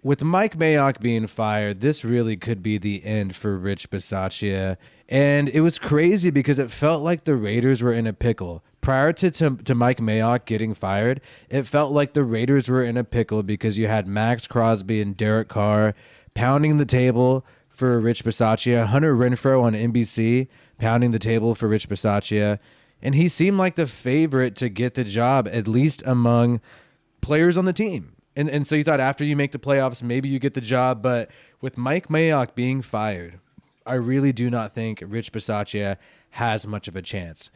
With Mike Mayock being fired, this really could be the end for Rich Bisaccia. And it was crazy because it felt like the Raiders were in a pickle. Prior to Mike Mayock getting fired, it felt like the Raiders were in a pickle because you had Max Crosby and Derek Carr pounding the table for Rich Bisaccia, Hunter Renfrow on NBC pounding the table for Rich Bisaccia. And he seemed like the favorite to get the job, at least among players on the team. And so you thought after you make the playoffs, maybe you get the job. But with Mike Mayock being fired, I really do not think Rich Bisaccia has much of a chance.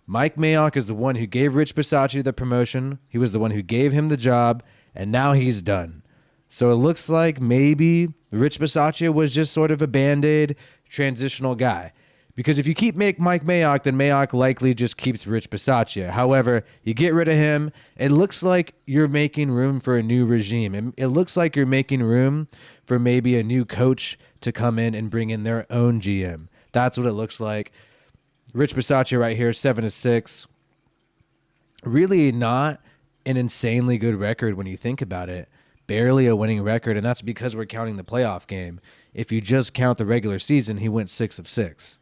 Mike Mayock is the one who gave Rich Bisaccia the promotion. He was the one who gave him the job, and now he's done. So it looks like maybe Rich Bisaccia was just sort of a Band-Aid transitional guy. Because if you keep Mike Mayock, then Mayock likely just keeps Rich Bisaccia. However, you get rid of him, it looks like you're making room for a new regime. It looks like you're making room for maybe a new coach to come in and bring in their own GM. That's what it looks like. Rich Bisaccia right here, 7-6. Really not an insanely good record when you think about it. Barely a winning record, and that's because we're counting the playoff game. If you just count the regular season, he went 6-6.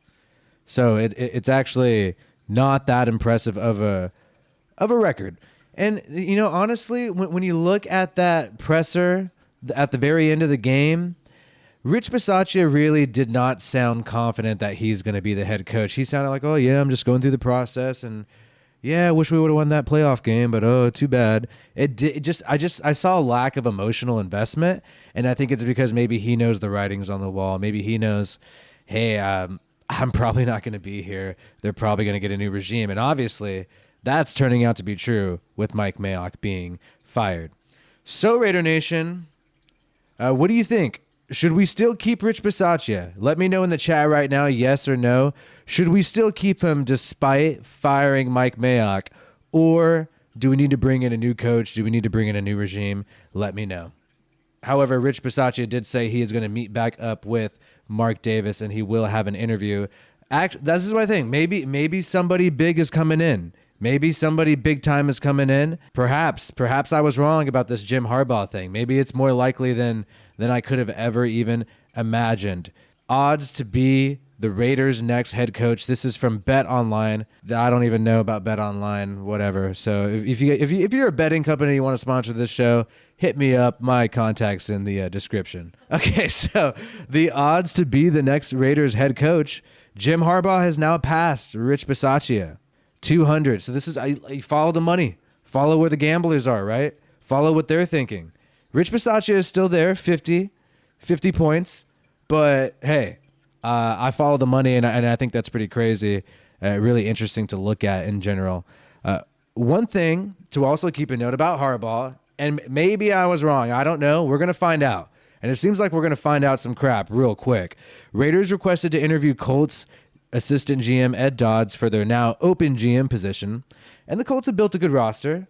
So it's actually not that impressive of a record. And, you know, honestly, when you look at that presser at the very end of the game, Rich Bisaccia really did not sound confident that he's going to be the head coach. He sounded like, oh, yeah, I'm just going through the process. And, yeah, I wish we would have won that playoff game, but, oh, too bad. I saw a lack of emotional investment, and I think it's because maybe he knows the writing's on the wall. Maybe he knows, hey, I'm probably not going to be here. They're probably going to get a new regime. And obviously, that's turning out to be true with Mike Mayock being fired. So, Raider Nation, what do you think? Should we still keep Rich Bisaccia? Let me know in the chat right now, yes or no. Should we still keep him despite firing Mike Mayock? Or do we need to bring in a new coach? Do we need to bring in a new regime? Let me know. However, Rich Bisaccia did say he is going to meet back up with Mark Davis, and he will have an interview. This is what I think. Maybe somebody big is coming in. Maybe somebody big time is coming in. Perhaps I was wrong about this Jim Harbaugh thing. Maybe it's more likely than I could have ever even imagined. Odds to be the Raiders' next head coach. This is from Bet Online. I don't even know about Bet Online, whatever. So if you're a betting company, you want to sponsor this show, hit me up. My contact's in the description. Okay, so the odds to be the next Raiders head coach, Jim Harbaugh has now passed Rich Bisaccia, 200. So this is, you follow the money. Follow where the gamblers are, right? Follow what they're thinking. Rich Bisaccia is still there, 50 points. But hey, I follow the money, and I think that's pretty crazy. Really interesting to look at in general. One thing to also keep a note about Harbaugh, and maybe I was wrong. I don't know. We're going to find out. And it seems like we're going to find out some crap real quick. Raiders requested to interview Colts assistant GM Ed Dodds for their now open GM position. And the Colts have built a good roster.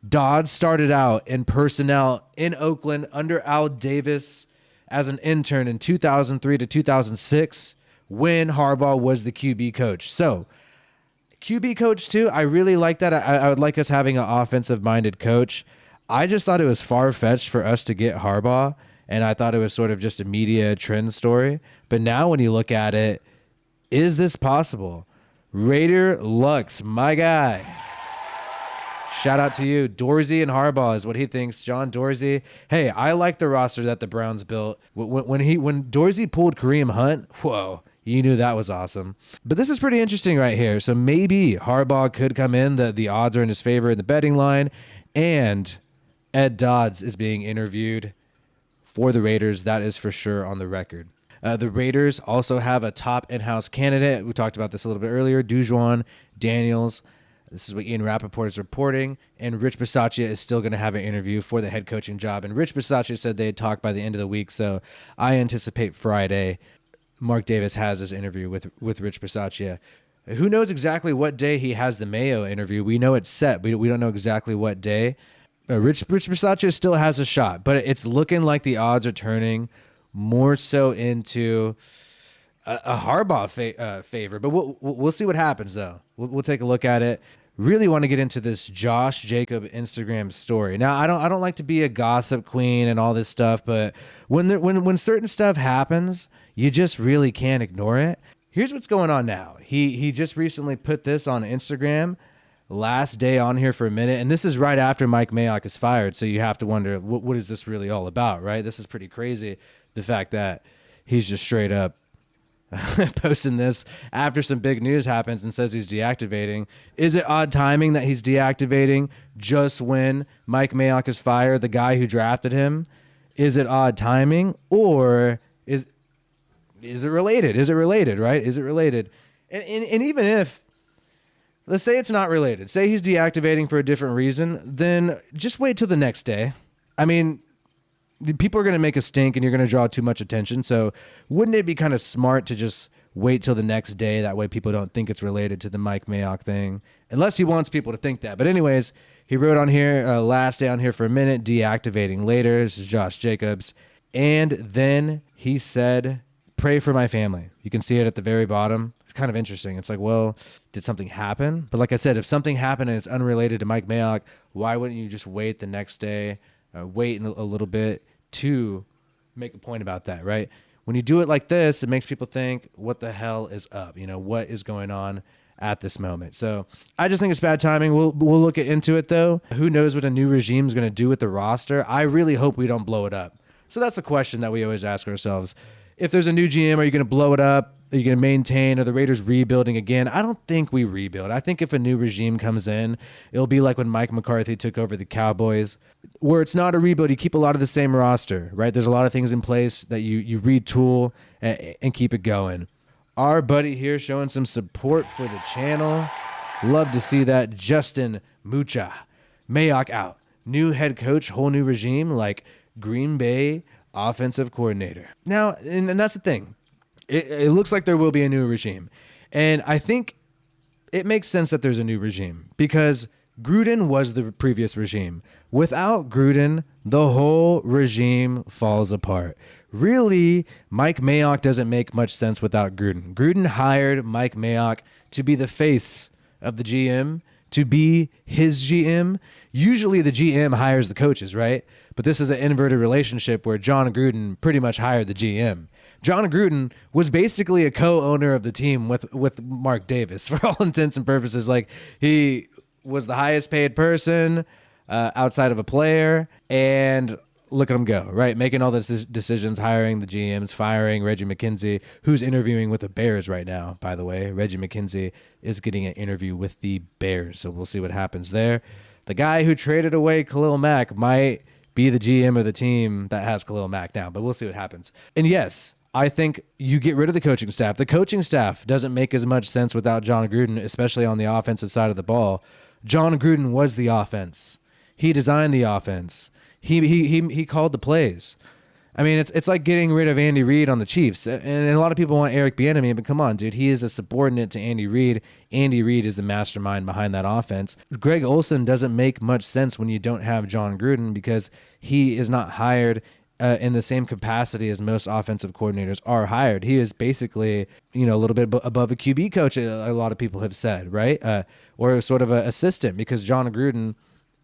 Dodds started out in personnel in Oakland under Al Davis as an intern in 2003 to 2006 when Harbaugh was the QB coach. So, QB coach too, I really like that. I would like us having an offensive-minded coach. I just thought it was far-fetched for us to get Harbaugh, and I thought it was sort of just a media trend story. But now when you look at it, is this possible? Raider Lux, my guy. Shout out to you. Dorsey and Harbaugh is what he thinks. John Dorsey. Hey, I like the roster that the Browns built. When Dorsey pulled Kareem Hunt, whoa, you knew that was awesome. But this is pretty interesting right here. So maybe Harbaugh could come in. The odds are in his favor in the betting line. And Ed Dodds is being interviewed for the Raiders. That is for sure on the record. The Raiders also have a top in-house candidate. We talked about this a little bit earlier. DuJuan Daniels. This is what Ian Rappaport is reporting. And Rich Bisaccia is still going to have an interview for the head coaching job. And Rich Bisaccia said they'd talk by the end of the week. So I anticipate Friday Mark Davis has his interview with Rich Bisaccia. Who knows exactly what day he has the Mayo interview? We know it's set. We don't know exactly what day. Rich Bisaccia still has a shot. But it's looking like the odds are turning more so into a Harbaugh favor. But we'll see what happens, though. We'll take a look at it. really want to get into this Josh Jacob Instagram story. Now, I don't like to be a gossip queen and all this stuff, but when certain stuff happens, you just really can't ignore it. Here's what's going on now. He just recently put this on Instagram, last day on here for a minute, and this is right after Mike Mayock is fired, so you have to wonder, what is this really all about, right? This is pretty crazy, the fact that he's just straight up posting this after some big news happens and says he's deactivating. Is it odd timing that he's deactivating just when Mike Mayock is fired, the guy who drafted him? Is it odd timing, or is it related? Is it related, right? Is it related? And even if, let's say it's not related, say he's deactivating for a different reason, then just wait till the next day. I mean, people are going to make a stink and you're going to draw too much attention. So wouldn't it be kind of smart to just wait till the next day? That way people don't think it's related to the Mike Mayock thing, unless he wants people to think that. But anyways, he wrote on here, last day on here for a minute, deactivating later. This is Josh Jacobs. And then he said, pray for my family. You can see it at the very bottom. It's kind of interesting. It's like, well, did something happen? But like I said, if something happened and it's unrelated to Mike Mayock, why wouldn't you just wait the next day, wait a little bit to make a point about that, right? When you do it like this, it makes people think, what the hell is up? You know, what is going on at this moment? So I just think it's bad timing. We'll look into it, though. Who knows what a new regime is going to do with the roster? I really hope we don't blow it up. So that's the question that we always ask ourselves. If there's a new GM, are you going to blow it up? Are you going to maintain? Are the Raiders rebuilding again? I don't think we rebuild. I think if a new regime comes in, it'll be like when Mike McCarthy took over the Cowboys, where it's not a rebuild. You keep a lot of the same roster, right? There's a lot of things in place that you retool and keep it going. Our buddy here showing some support for the channel. Love to see that. Justin Mucha. Mayock out. New head coach, whole new regime, like Green Bay offensive coordinator. Now, and that's the thing. It looks like there will be a new regime. And I think it makes sense that there's a new regime because Gruden was the previous regime. Without Gruden, the whole regime falls apart. Really, Mike Mayock doesn't make much sense without Gruden. Gruden hired Mike Mayock to be the face of the GM, to be his GM. Usually the GM hires the coaches, right? But this is an inverted relationship where John Gruden pretty much hired the GM. John Gruden was basically a co-owner of the team with Mark Davis for all intents and purposes. Like, he was the highest paid person outside of a player, and look at him go, right? Making all the decisions, hiring the GMs, firing Reggie McKenzie, who's interviewing with the Bears right now, by the way. Reggie McKenzie is getting an interview with the Bears, so we'll see what happens there. The guy who traded away Khalil Mack might be the GM of the team that has Khalil Mack now, but we'll see what happens. And yes, I think you get rid of the coaching staff. The coaching staff doesn't make as much sense without John Gruden, especially on the offensive side of the ball. John Gruden was the offense. He designed the offense. He called the plays. I mean, it's like getting rid of Andy Reid on the Chiefs. And a lot of people want Eric Bieniemy, but come on, dude. He is a subordinate to Andy Reid. Andy Reid is the mastermind behind that offense. Greg Olsen doesn't make much sense when you don't have John Gruden because he is not hired in the same capacity as most offensive coordinators are hired. He is basically, a little bit above a QB coach, a lot of people have said, right? Or sort of an assistant, because John Gruden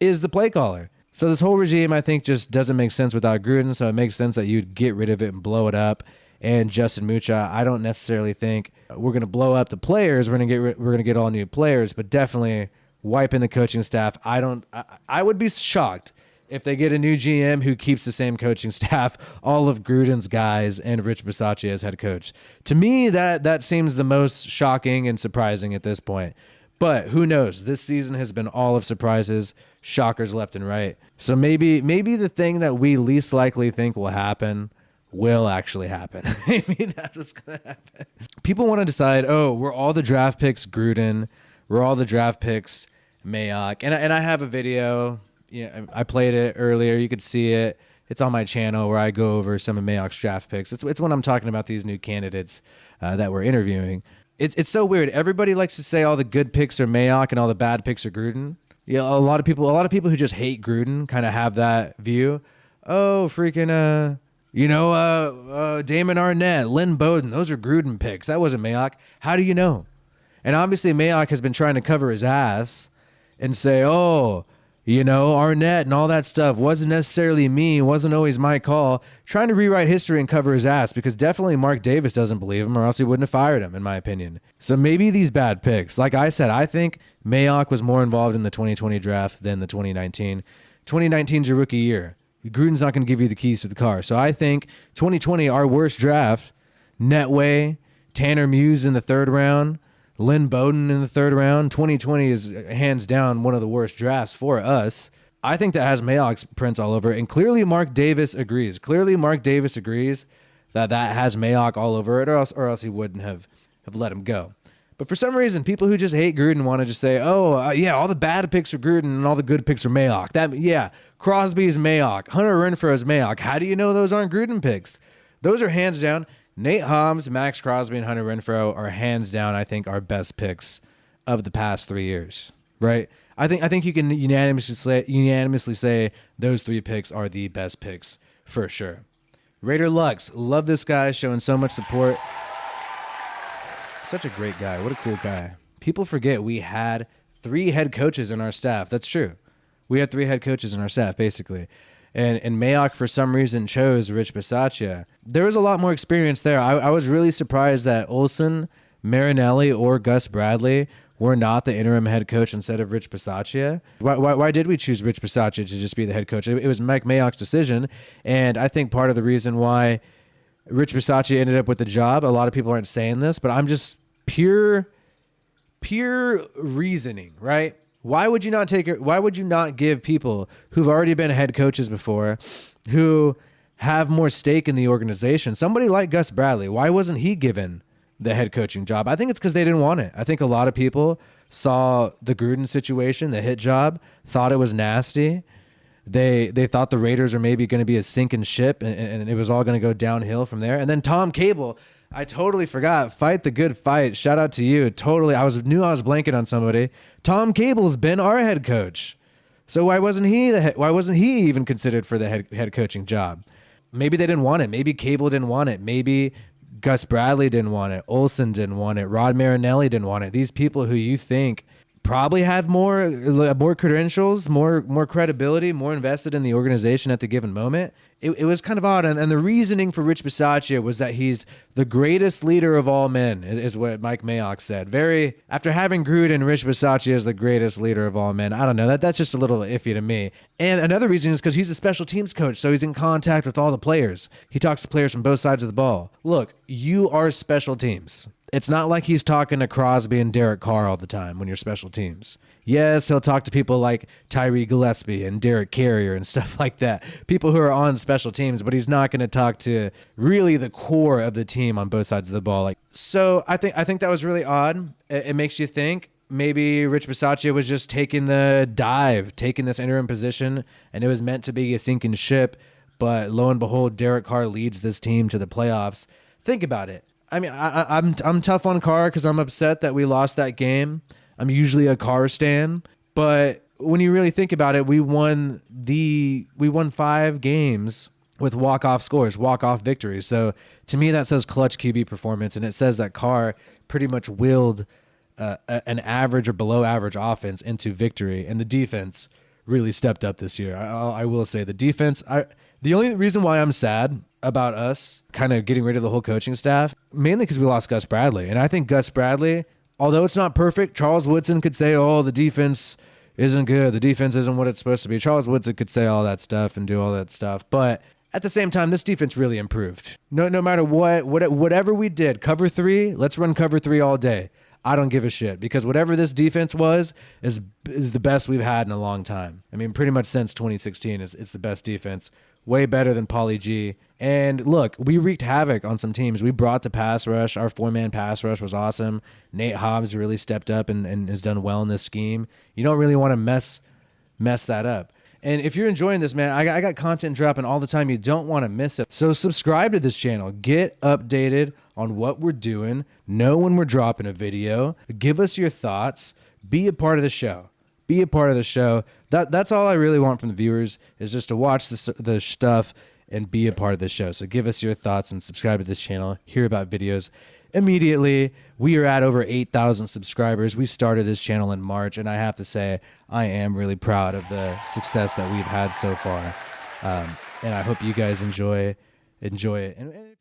is the play caller. So this whole regime, I think, just doesn't make sense without Gruden. So it makes sense that you'd get rid of it and blow it up. And Justin Mucha, I don't necessarily think we're going to blow up the players. We're going to get all new players, but definitely wiping the coaching staff. I would be shocked if they get a new GM who keeps the same coaching staff, all of Gruden's guys, and Rich Bisaccia as head coach. To me, that seems the most shocking and surprising at this point. But who knows? This season has been all of surprises, shockers left and right. So maybe the thing that we least likely think will happen will actually happen. Maybe that's what's going to happen. People want to decide, we're all the draft picks Gruden, we're all the draft picks Mayock. And I have a video. Yeah, I played it earlier. You could see it. It's on my channel where I go over some of Mayock's draft picks. It's when I'm talking about these new candidates that we're interviewing. It's so weird. Everybody likes to say all the good picks are Mayock and all the bad picks are Gruden. Yeah, a lot of people who just hate Gruden kind of have that view. Oh, freaking Damon Arnett, Lynn Bowden, those are Gruden picks. That wasn't Mayock. How do you know? And obviously Mayock has been trying to cover his ass and say, oh, you know, Arnett and all that stuff wasn't necessarily me, wasn't always my call, trying to rewrite history and cover his ass, because definitely Mark Davis doesn't believe him, or else he wouldn't have fired him, in my opinion. So maybe these bad picks. Like I said, I think Mayock was more involved in the 2020 draft than the 2019. 2019's your rookie year. Gruden's not going to give you the keys to the car. So I think 2020, our worst draft, Netway, Tanner Muse in the third round, Lynn Bowden in the third round. 2020 is hands down one of the worst drafts for us. I think that has Mayock's prints all over it. And clearly Mark Davis agrees. That has Mayock all over it, or else he wouldn't have let him go. But for some reason, people who just hate Gruden want to just say, yeah, all the bad picks are Gruden and all the good picks are Mayock. Crosby's Mayock. Hunter Renfro's Mayock. How do you know those aren't Gruden picks? Those are hands down. Nate Hobbs, Max Crosby, and Hunter Renfrow are hands down, I think, our best picks of the past 3 years, right? I think you can unanimously say those 3 picks are the best picks for sure. Raider Lux, love this guy, showing so much support. Such a great guy. What a cool guy. People forget we had 3 head coaches in our staff. That's true. We had 3 head coaches in our staff, basically. And Mayock, for some reason, chose Rich Bisaccia. There was a lot more experience there. I was really surprised that Olsen, Marinelli, or Gus Bradley were not the interim head coach instead of Rich Bisaccia. Why did we choose Rich Bisaccia to just be the head coach? It was Mike Mayock's decision, and I think part of the reason why Rich Bisaccia ended up with the job, a lot of people aren't saying this, but I'm just pure reasoning, right? Why would you not give people who've already been head coaches before, who have more stake in the organization, somebody like Gus Bradley? Why wasn't he given the head coaching job? I think it's because they didn't want it. I think a lot of people saw the Gruden situation, the hit job, thought it was nasty. They thought the Raiders are maybe going to be a sinking ship, and it was all going to go downhill from there. And then Tom Cable, I totally forgot. Fight the good fight. Shout out to you. Totally. I was blanking on somebody. Tom Cable's been our head coach. So why wasn't he even considered for the head coaching job? Maybe they didn't want it. Maybe Cable didn't want it. Maybe Gus Bradley didn't want it. Olsen didn't want it. Rod Marinelli didn't want it. These people who you think probably have more credentials, more credibility, more invested in the organization at the given moment. It was kind of odd. And the reasoning for Rich Bisaccia was that he's the greatest leader of all men, is what Mike Mayock said. After having Gruden, Rich Bisaccia is the greatest leader of all men. I don't know. That's just a little iffy to me. And another reason is because he's a special teams coach, so he's in contact with all the players. He talks to players from both sides of the ball. Look, you are special teams. It's not like he's talking to Crosby and Derek Carr all the time when you're special teams. Yes, he'll talk to people like Tyree Gillespie and Derek Carrier and stuff like that, people who are on special teams, but he's not going to talk to really the core of the team on both sides of the ball. So I think that was really odd. It makes you think maybe Rich Bisaccia was just taking this interim position, and it was meant to be a sinking ship, but lo and behold, Derek Carr leads this team to the playoffs. Think about it. I mean, I'm tough on Carr because I'm upset that we lost that game. I'm usually a Carr stan, but when you really think about it, we won 5 games with walk-off scores, walk-off victories. So to me, that says clutch QB performance, and it says that Carr pretty much willed an average or below average offense into victory, and the defense really stepped up this year. I will say the defense. The only reason why I'm sad about us kind of getting rid of the whole coaching staff, mainly because we lost Gus Bradley, and I think Gus Bradley, although it's not perfect, Charles Woodson could say, oh, the defense isn't good. The defense isn't what it's supposed to be. Charles Woodson could say all that stuff and do all that stuff. But at the same time, this defense really improved. No matter whatever we did, cover 3, let's run cover 3 all day. I don't give a shit, because whatever this defense was is the best we've had in a long time. I mean, pretty much since 2016, it's the best defense. Way better than Pauly G. And look, we wreaked havoc on some teams. We brought the pass rush. Our 4-man pass rush was awesome. Nate Hobbs really stepped up and has done well in this scheme. You don't really want to mess that up. And if you're enjoying this, man, I got content dropping all the time. You don't want to miss it. So subscribe to this channel. Get updated on what we're doing. Know when we're dropping a video. Give us your thoughts. Be a part of the show. Be a part of the show. That's all I really want from the viewers, is just to watch the stuff and be a part of the show. So give us your thoughts and subscribe to this channel. Hear about videos immediately. We are at over 8,000 subscribers. We started this channel in March, and I have to say I am really proud of the success that we've had so far. And I hope you guys enjoy it. And